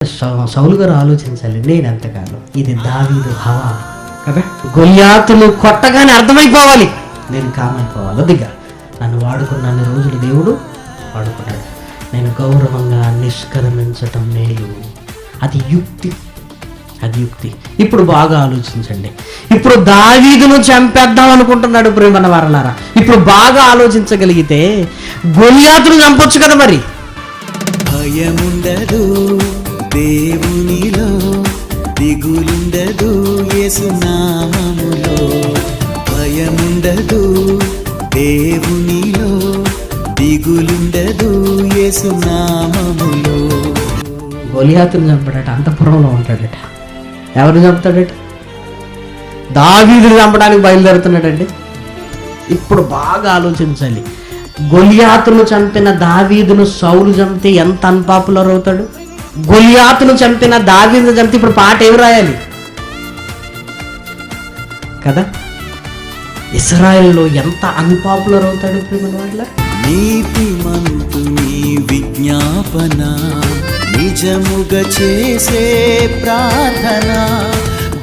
సౌలు గారు ఆలోచించాలి, నేను ఎంతకాలం ఇది దావీదు హవా కదా, గొల్యాతును కొట్టగానే అర్థమైపోవాలి, నేను కామైపోవాలి. అదిగా నన్ను వాడుకున్న రోజులు దేవుడు వాడుకున్నాడు. నేను గౌరవంగా నిష్క్రమించటం మేలు. అది యుక్తి, అది యుక్తి. ఇప్పుడు బాగా ఆలోచించండి. ఇప్పుడు దావీదును చంపేద్దాం అనుకుంటున్నాడు ప్రేమన వారలారా. ఇప్పుడు బాగా ఆలోచించగలిగితే గొల్యాతును చంపొచ్చు కదా. మరి భయముండదు దేవునిలో, దిగులుండదు యేసు నామములో. భయముండదు దేవునిలో, దిగులుండదు యేసు నామములో. గొల్యాతును చంపడట, అంతఃపురంలో ఉంటాడట. ఎవరు చంపుతాడట? దావీదును చంపడానికి బయలుదేరుతున్నాడండి. ఇప్పుడు బాగా ఆలోచించాలి. గొల్యాతును చంపిన దావీదును సౌలు చంపితే ఎంత అన్పాపులర్ అవుతాడు? గొల్యాతును చంపిన దావీదును చంపితే ఇప్పుడు పాట ఏమి రాయాలి కదా? ఇశ్రాయేలులో ఎంత అన్పాపులర్ అవుతాడు ప్రేమ వాళ్ళ. నీతిమంతుని విజ్ఞాపన, నిజముగా చేసే ప్రార్థన,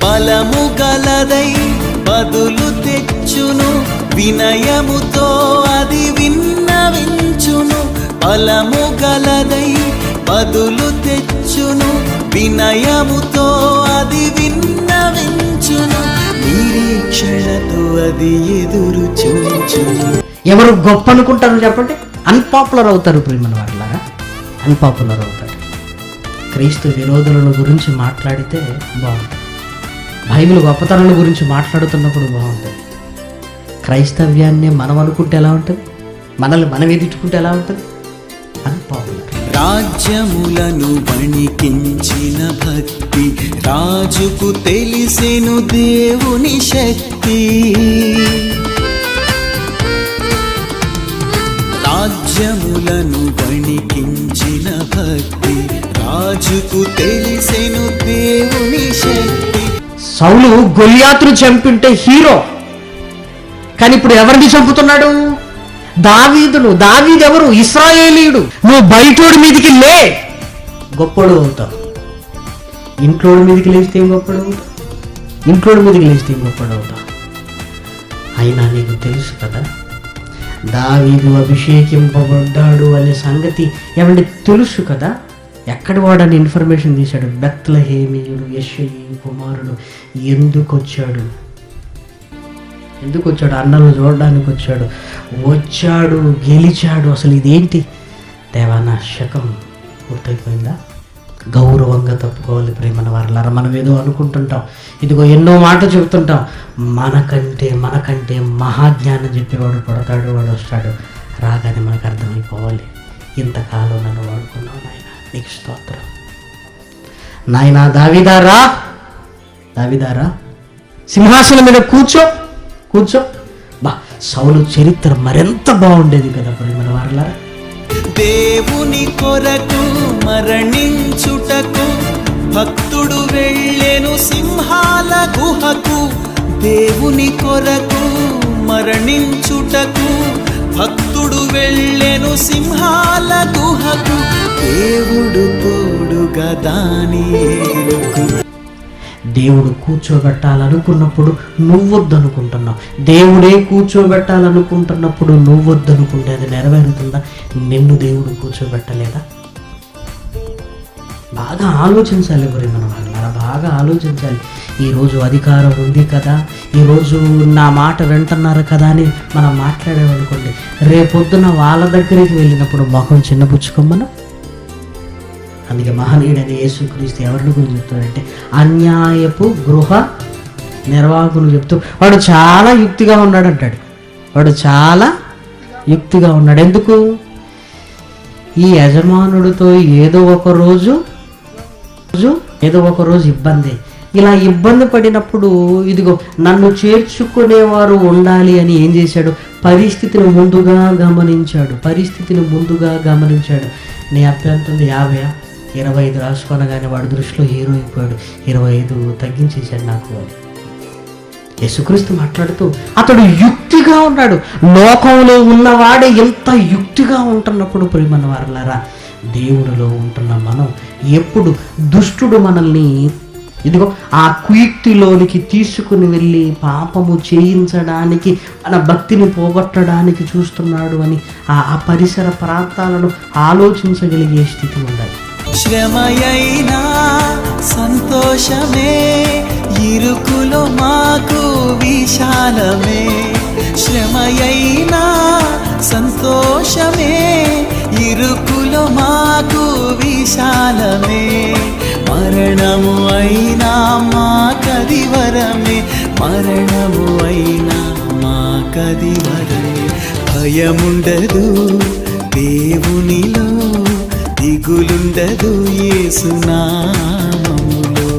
బలము గలదై బదులు తెచ్చును, వినయముతో అది విన్నవించును. బలము గలదై బదులు తెచ్చును, వినయముతో అది విన్నవించును, నిరీక్షణతో అది ఎదురు చూచును. ఎవరు గొప్ప అనుకుంటారు చెప్పండి? అన్పాపులర్ అవుతారు ప్రేమల వాళ్ళారా, అన్పాపులర్ అవుతారు. క్రీస్తు విరోధులను గురించి మాట్లాడితే బాగుంటుంది. బైబిల్ గొప్పతనాల గురించి మాట్లాడుతున్నప్పుడు బాగుంటుంది. క్రైస్తవ్యాన్ని మనం అనుకుంటే ఎలా ఉంటుంది? మనల్ని మనం ఎదుర్కొంటే ఎలా ఉంటుంది? అన్పాపులర్. రాజ్యములను వణికించిన భక్తి, రాజుకు తెలిసెను దేవుని శక్తి. రాజ్యములను వణికించిన భక్తి, రాజుకు తెలిసెను దేవుని శక్తి. సౌలు గొల్యాతును చంపింటే హీరో, కానీ ఇప్పుడు ఎవరిని చంపుతున్నాడు? దావీదును. దావీదు ఎవరు? ఇశ్రాయేలీయుడు. నువ్వు బయటోడి మీదకి లే, గొప్పడు అవుతావు. ఇంట్లోడి మీదకి లేస్తే ఏం గొప్పడు అవుతావు? ఇంట్లోడి మీదకి లేస్తే ఏం గొప్పడు అవుతావు? అయినా నీకు తెలుసు కదా, దావీదు అభిషేకింపబడ్డాడు అనే సంగతి ఏమంటే తెలుసు కదా. ఎక్కడ వాడని ఇన్ఫర్మేషన్ తీశాడు? బెత్లెహేమీయుడు యెషయి కుమారుడు. ఎందుకు వచ్చాడు? అన్నలు చూడడానికి వచ్చాడు. గెలిచాడు. అసలు ఇదేంటి? దేవా, నా శకం పూర్తయిపోయిందా? గౌరవంగా తప్పుకోవాలి ప్రేమన వారలారా. మనం ఏదో అనుకుంటుంటాం, ఇదిగో ఎన్నో మాటలు చెబుతుంటాం. మనకంటే మహాజ్ఞానం చెప్పేవాడు పడతాడు, వాడు వస్తాడు. రాగానే మనకు అర్థమైపోవాలి, ఇంతకాలం నన్ను వాడుకున్నావు నాయన, నీకు స్తోత్రం. నాయనా దావీదారా సింహాసనం మీద కూర్చో. బా, సౌలు చరిత్ర మరింత బాగుండేది కదా ప్రేమల వారలారా. దేవుని కొరకు మరణించుటకు భక్తుడు వెళ్ళెను సింహాల గుహకు. దేవుని కొరకు మరణించుటకు భక్తుడు వెళ్ళెను సింహాల గుహకు. దేవుడు తోడుగా దానియేలుకు. దేవుడు కూర్చోబెట్టాలనుకున్నప్పుడు నువ్వొద్దనుకుంటున్నావు. దేవుడే కూర్చోబెట్టాలనుకుంటున్నప్పుడు నువ్వొద్దనుకుంటే అది నెరవేరుతుందా? నిన్ను దేవుడు కూర్చోబెట్టలేదా? బాగా ఆలోచించాలి ప్రేమ వాళ్ళారా, బాగా ఆలోచించాలి. ఈరోజు అధికారం ఉంది కదా, ఈరోజు నా మాట వింటున్నారు కదా అని మనం మాట్లాడేమనుకోండి, రేపొద్దున వాళ్ళ దగ్గరికి వెళ్ళినప్పుడు మొహం చిన్నపుచ్చుకోమను. అందుకే మహనీయుడైన యేసుక్రీస్తు ఎవరిని గురించి చెప్తాడంటే, అన్యాయపు గృహ నిర్వాహకులు చెప్తూ వాడు చాలా యుక్తిగా ఉన్నాడు అంటాడు. వాడు చాలా యుక్తిగా ఉన్నాడు. ఎందుకు? ఈ యజమానుడితో ఏదో ఒక రోజు ఇబ్బంది. ఇలా ఇబ్బంది పడినప్పుడు ఇదిగో నన్ను చేర్చుకునేవారు ఉండాలి అని ఏం చేశాడు? పరిస్థితిని ముందుగా గమనించాడు. నీ అభ్యంతరం 50, 25 రాసుకోనగానే వాడి దృష్టిలో హీరో అయిపోయాడు. 25 తగ్గించేశాడు నాకు. యేసుక్రీస్తు మాట్లాడుతూ అతడు యుక్తిగా ఉన్నాడు. లోకంలో ఉన్నవాడే ఎంత యుక్తిగా ఉంటున్నప్పుడు ప్రియమైన వారలారా, దేవుడిలో ఉంటున్న మనం ఎప్పుడు దుష్టుడు మనల్ని ఇదిగో ఆ కుయుక్తిలోనికి తీసుకుని వెళ్ళి పాపము చేయించడానికి, మన భక్తిని పోగొట్టడానికి చూస్తున్నాడు అని ఆ పరిసర ప్రాంతాలను ఆలోచించగలిగే స్థితి ఉండాలి. శ్రమయైనా సంతోషమే, ఇరుకులో మాకు విశాలమే. శ్రమయైనా సంతోషమే, ఇరుకులో మాకు విశాలమే. మరణము అయినా మాకది వరమే, మరణము అయినా మాకది వరమే. భయముండదు దేవునిలో, దిగులుండదు యేసు నామములో.